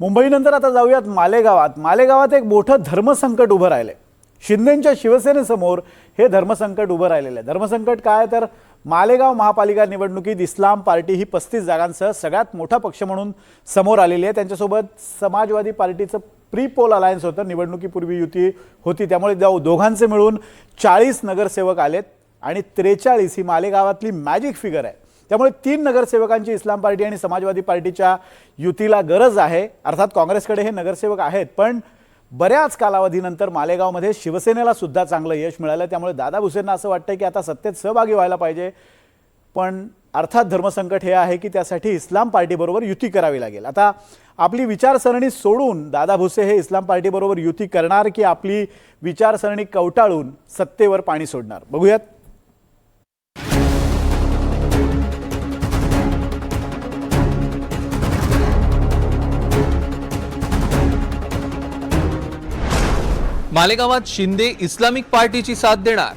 मुंबईनंतर आता जाऊयात मालेगावात एक मोठं धर्मसंकट उभं राहिलंय। शिंदेंच्या शिवसेनेसमोर हे धर्मसंकट उभं राहिलेलं आहे। धर्मसंकट काय तर मालेगाव महापालिका निवडणुकीत इस्लाम पार्टी ही 35 जागांसह सगळ्यात मोठा पक्ष म्हणून समोर आलेली आहे। त्यांच्यासोबत समाजवादी पार्टीचं प्री पोल अलायन्स होतं, निवडणुकीपूर्वी युती होती, त्यामुळे दोघांचे मिळून 40 नगरसेवक आलेत आणि 43 ही मालेगावातली मॅजिक फिगर आहे। त्यामुळे 3 नगरसेवकांची इस्लाम पार्टी आणि समाजवादी पार्टीच्या युतीला गरज आहे। अर्थात काँग्रेसकडे हे नगरसेवक आहेत, पण बऱ्याच कालावधीनंतर मालेगावमध्ये शिवसेनेला सुद्धा चांगलं यश मिळालं। त्यामुळे दादा भुसेंना असं वाटतं की आता सत्तेत सहभागी व्हायला पाहिजे, पण अर्थात धर्मसंकट हे आहे की त्यासाठी इस्लाम पार्टीबरोबर युती करावी लागेल। आता आपली विचारसरणी सोडून दादा भुसे हे इस्लाम पार्टीबरोबर युती करणार की आपली विचारसरणी कवटाळून सत्तेवर पाणी सोडणार, बघूयात। मालेगावात शिंदे इस्लामिक पार्टीची साथ देणार।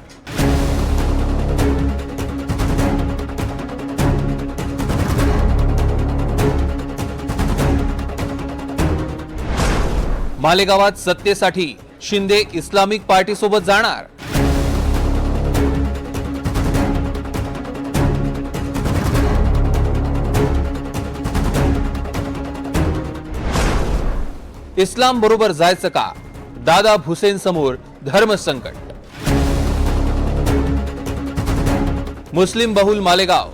मालेगावात सत्तेसाठी शिंदे इस्लामिक पार्टी सोबत जाणार। इस्लाम बरोबर जायचं का? दादा भुसेंसमोर धर्मसंकट। मुस्लिम बहुल मालेगाव,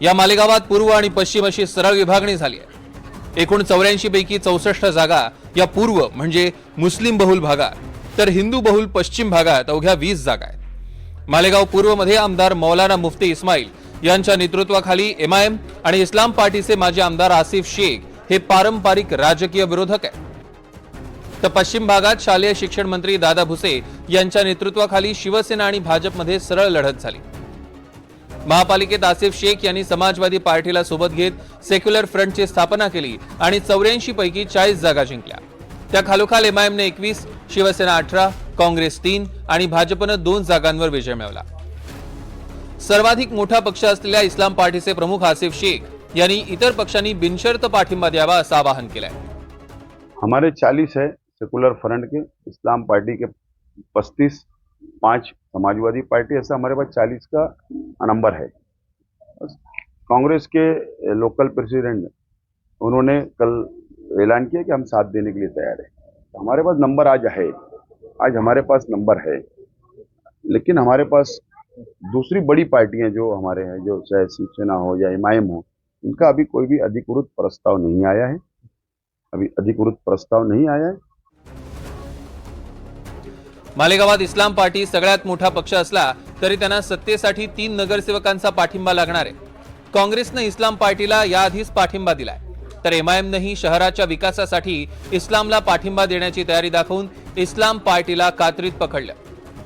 या मालेगावात पूर्व आणि पश्चिम अशी सरळ विभागणी झाली आहे। एकूण 84 पैकी 64 जागा या पूर्व म्हणजे मुस्लिम बहुल भागात, तर हिंदू बहुल पश्चिम भागात अवघ्या 20 जागा आहेत। मालेगाव पूर्व मध्ये आमदार मौलाना मुफ्ती इस्माईल यांच्या नेतृत्वाखाली एमआयएम आणि इस्लाम पार्टीचे माजी आमदार आसिफ शेख हे पारंपरिक राजकीय विरोधक आहेत, तर पश्चिम भागात शालेय शिक्षण मंत्री दादा भुसे यांच्या नेतृत्वाखाली शिवसेना आणि भाजपमध्ये सरळ लढत झाली। महापालिकेत आसिफ शेख यांनी समाजवादी पार्टीला सोबत घेत सेक्युलर फ्रंटची स्थापना केली आणि 84 पैकी 40 जागा जिंकल्या। त्या खालोखाल एमआयएमने 21, शिवसेना 18, काँग्रेस 3 आणि भाजपनं 2 जागांवर विजय मिळवला। सर्वाधिक मोठा पक्ष असलेल्या इस्लाम पार्टीचे प्रमुख आसिफ शेख यांनी इतर पक्षांनी बिनशर्त पाठिंबा द्यावा असं आवाहन केलंय। हमारे 40 है सेकुलर फ्रंट के, इस्लाम पार्टी के 35, 5 समाजवादी पार्टी, ऐसा हमारे पास 40 का नंबर है। कांग्रेस के लोकल प्रेसिडेंट उन्होंने कल ऐलान किया कि हम साथ देने के लिए तैयार हैं। तो हमारे पास नंबर आज हमारे पास नंबर है, लेकिन हमारे पास दूसरी बड़ी पार्टियां जो हमारे हैं, जो चाहे शिवसेना हो या एमआईएम हो, इनका अभी कोई भी अधिकृत प्रस्ताव नहीं आया है। मालेगावात इस्लाम पार्टी सगळ्यात मोठा पक्ष असला तरी त्यांना सत्तेसाठी 3 नगरसेवकांचा पाठिंबा लागणार आहे। काँग्रेसनं इस्लाम पार्टीला याआधीच पाठिंबा दिलाय, तर एमआयएमनेही शहराच्या विकासासाठी इस्लामला पाठिंबा देण्याची तयारी दाखवून इस्लाम पार्टीला कात्रीत पकडलं।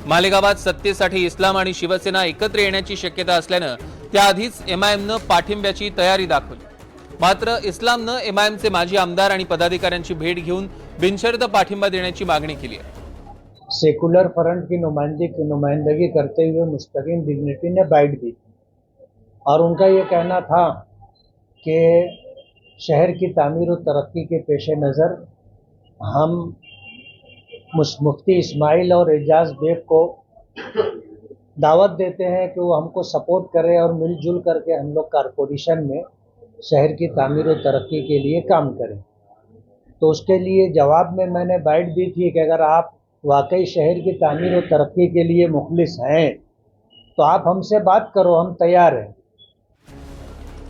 मालेगावात सत्तेसाठी इस्लाम आणि शिवसेना एकत्र येण्याची शक्यता असल्यानं त्याआधीच एमआयएमनं पाठिंब्याची तयारी दाखवली। मात्र इस्लामनं एमआयएमचे माजी आमदार आणि पदाधिकाऱ्यांची भेट घेऊन बिनशर्त पाठिंबा देण्याची मागणी केली आहे। सेकुलर फ्रंट की नुमाइंदगी करते हुए मुस्तकीम डिग्निटी ने बाइट दी और उनका ये कहना था कि शहर की तामीर और तरक्की के पेश नज़र हम मुफ्ती इस्माइल और एजाज बेग को दावत देते हैं कि वो हमको सपोर्ट करें और मिलजुल करके हम लोग कारपोरेशन में शहर की तामीर और तरक्की के लिए काम करें। तो उसके लिए जवाब में मैंने बाइट दी थी कि अगर आप वाकई शहर की तामीर और तरक्की के लिए मुखलिस हैं तो आप हमसे बात करो, हम तैयार हैं।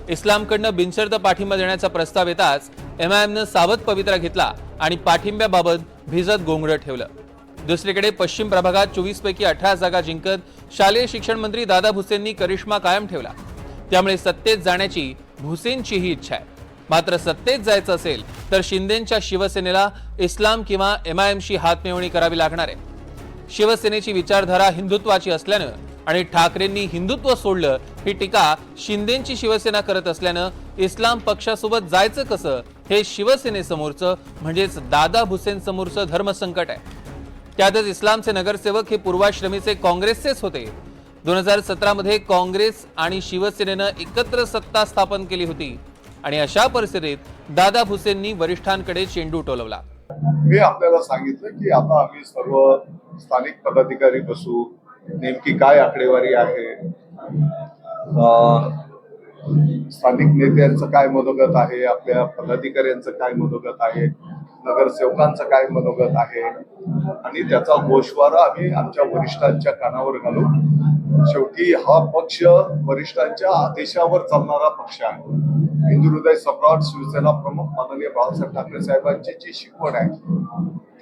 इस्लामकडनं बिनशर्त पाठिंबा देण्याचा प्रस्ताव येताच एमआयएमनं सावध पवित्रा घेतला आणि पाठिंब्याबाबत भिजत गोंगडं ठेवलं। दुसरीकडे पश्चिम प्रभागात 24 पैकी 18 जागा जिंकत शालेय शिक्षण मंत्री दादा भुसेंनी करिश्मा कायम ठेवला, त्यामुळे सत्तेत जाण्याची भुसेंचीही इच्छा आहे। मात्र सत्तेत जायचं असेल तर शिंदेंच्या शिवसेनेला इस्लाम किंवा एमआयएमशी हातमिळवणी करावी लागणार आहे। शिवसेनेची विचारधारा हिंदुत्वाची असल्यानं आणि ठाकरेंनी हिंदुत्व सोडलं ही टीका शिंदेंची शिवसेना करत असल्यानं इस्लाम पक्षासोबत जायचं कसं हे शिवसेनेसमोरचं म्हणजेच दादा भुसेंसमोरचं धर्मसंकट आहे। त्यातच इस्लामचे नगरसेवक हे पूर्वाश्रमीचे काँग्रेसचेच होते। 2017 मध्ये काँग्रेस आणि शिवसेनेनं एकत्र सत्ता स्थापन केली होती आणि अशा परिस्थितीत दादा भुसेंनी वरिष्ठांकडे चेंडू टोलवला. मी आपल्याला सांगितलं की आता आम्ही सर्व स्थानिक पदाधिकारी बसू, नेमकी काय आकडेवारी आहे, स्थानिक नेत्यांचं काय मनोगत आहे, आपल्या पदाधिकाऱ्यांचं काय मनोगत आहे, नगरसेवकांचं काय मनोगत आहे, आणि त्याचा गोषवारा आम्ही आमच्या वरिष्ठांच्या कानावर घालू. शेवटी हा पक्ष वरिष्ठांच्या आदेशावर चालणारा पक्ष आहे. हिंदू हृदय सम्राट शिवसेना प्रमुख माननीय बाळासाहेब ठाकरे साहेबांची जी शिकवण आहे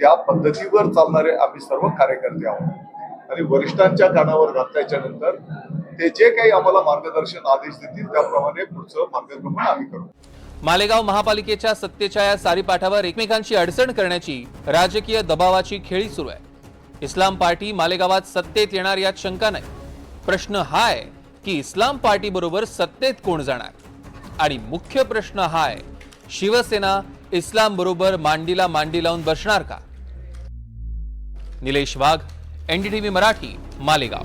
त्या पद्धतीवर चालणारे आम्ही सर्व कार्यकर्ते आहोत, आणि वरिष्ठांच्या कानावर घातल्याच्या नंतर ते जे काही आम्हाला मार्गदर्शन आदेश देतील त्याप्रमाणे पुढचं मार्गक्रमण आम्ही करू. मालेगाव महापालिकेच्या सत्तेच्या या सारीपाठावर एकमेकांची अडचण करण्याची राजकीय दबावाची खेळी सुरू आहे. इस्लाम पार्टी मालेगावात सत्तेत येणार यात शंका नाही. प्रश्न हा आहे की इस्लाम पार्टी बरोबर सत्तेत कोण जाणार, आणि मुख्य प्रश्न हा आहे, शिवसेना इस्लाम बरोबर मांडीला मांडी लावून बसणार का? निलेश वाघ, NDTV मराठी, मालेगाव.